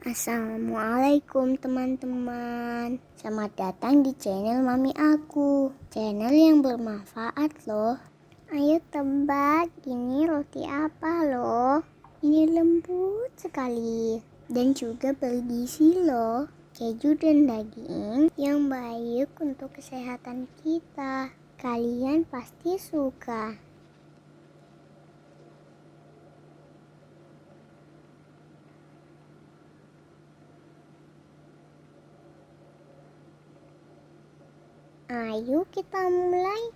Assalamualaikum teman-teman. Selamat datang di channel Mami aku. Channel yang bermanfaat loh. Ayo tebak, ini roti apa loh? Ini lembut sekali dan juga bergizi loh. Keju dan daging yang baik untuk kesehatan kita. Kalian pasti suka. Ayo kita mulai.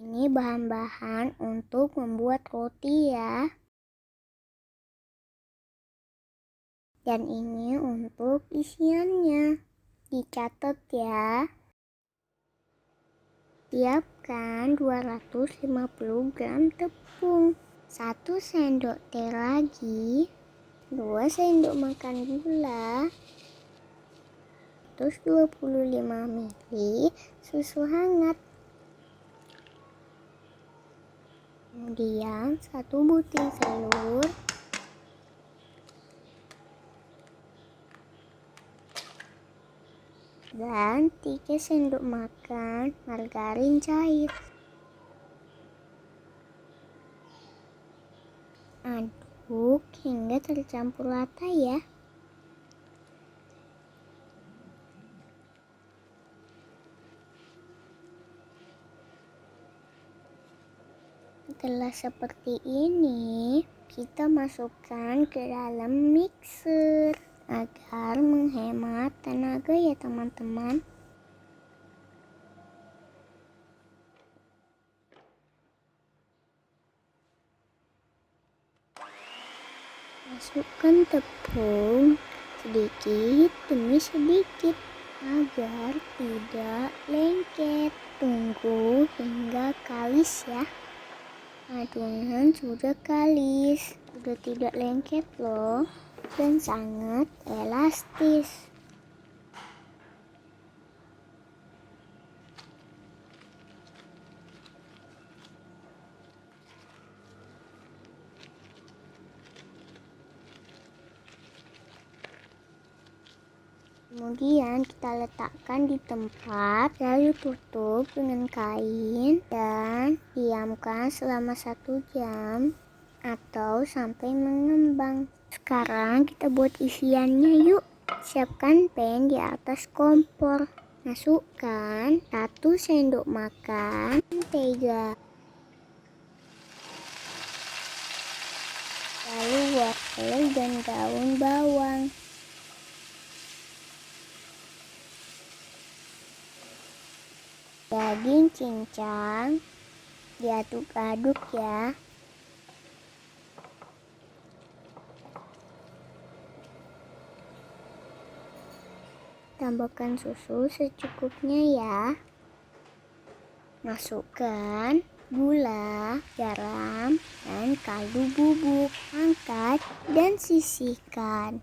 Ini bahan-bahan untuk membuat roti ya. Dan ini untuk isiannya. Dicatat ya. Siapkan 250 gram tepung, 1 sendok teh ragi, 2 sendok makan gula, 125 ml susu hangat. Kemudian 1 butir telur, dan 3 sendok makan margarin cair. Aduk hingga tercampur rata ya. Setelah seperti ini, kita masukkan ke dalam mixer agar menghemat tenaga ya teman-teman. Masukkan tepung sedikit demi sedikit agar tidak lengket. Tunggu hingga kalis ya. Adonan sudah kalis, sudah tidak lengket loh, dan sangat elastis. Kemudian kita letakkan di tempat, lalu tutup dengan kain dan diamkan selama 1 jam atau sampai mengembang. Sekarang kita buat isiannya yuk. Siapkan pan di atas kompor. Masukkan 1 sendok makan mentega. Lalu wortel dan daun bawang. Daging cincang diaduk-aduk ya. Tambahkan susu secukupnya ya. Masukkan gula, garam, dan kaldu bubuk. Angkat dan sisihkan.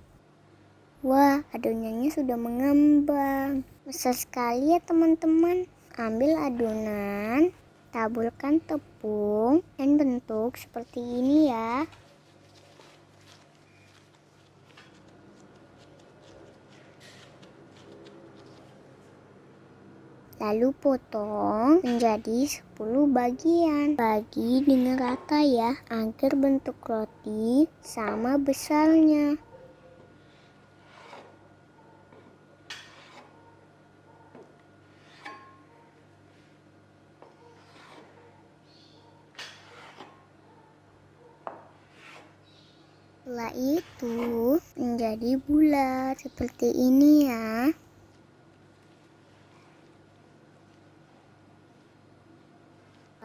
Wah, adonannya sudah mengembang. Besar sekali ya teman-teman. Ambil adonan, taburkan tepung, dan bentuk seperti ini ya. Lalu potong menjadi 10 bagian. Bagi dengan rata ya, agar bentuk roti sama besarnya. Setelah itu menjadi bulat seperti ini ya.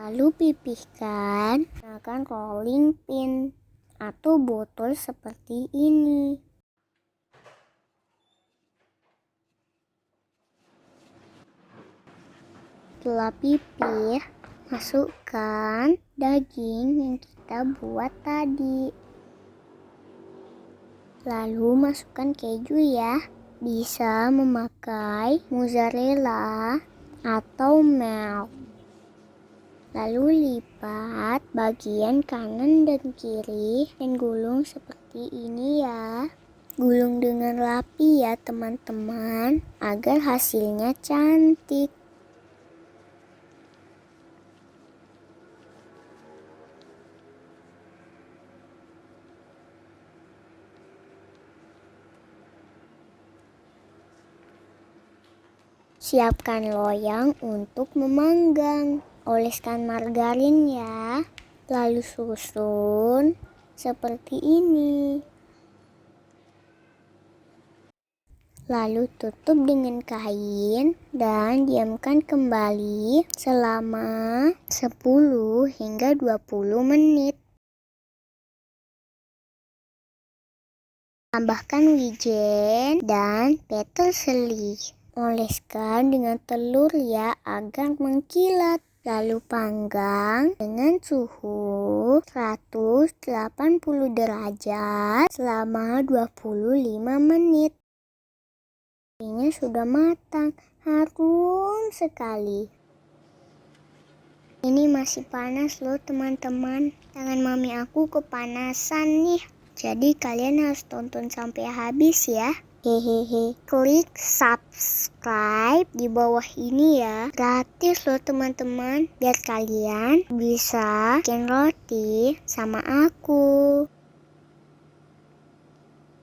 Lalu pipihkan menggunakan rolling pin atau botol seperti ini. Setelah pipih, masukkan daging yang kita buat tadi. Lalu masukkan keju ya. Bisa memakai mozzarella atau melt. Lalu lipat bagian kanan dan kiri dan gulung seperti ini ya. Gulung dengan rapi ya teman-teman, agar hasilnya cantik. Siapkan loyang untuk memanggang. Oleskan margarin ya. Lalu susun seperti ini. Lalu tutup dengan kain dan diamkan kembali selama 10 hingga 20 menit. Tambahkan wijen dan peterseli. Oleskan dengan telur ya agar mengkilat. Lalu panggang dengan suhu 180 derajat selama 25 menit. Ini sudah matang, harum sekali. Ini masih panas loh teman-teman. Tangan mami aku kepanasan nih. Jadi kalian harus tonton sampai habis ya. Hehehe. Klik subscribe di bawah ini ya. Gratis loh teman-teman. Biar kalian bisa bikin roti sama aku.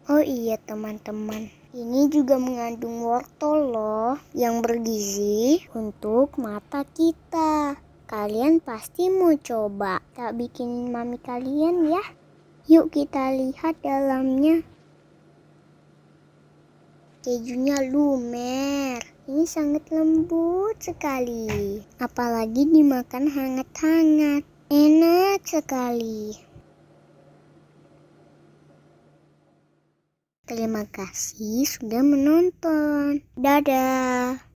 Oh iya teman-teman, ini juga mengandung wortel loh yang bergizi untuk mata kita. Kalian pasti mau coba. Tak bikinin mami kalian ya. Yuk kita lihat dalamnya. Kejunya lumer. Ini sangat lembut sekali. Apalagi dimakan hangat-hangat. Enak sekali. Terima kasih sudah menonton. Dadah.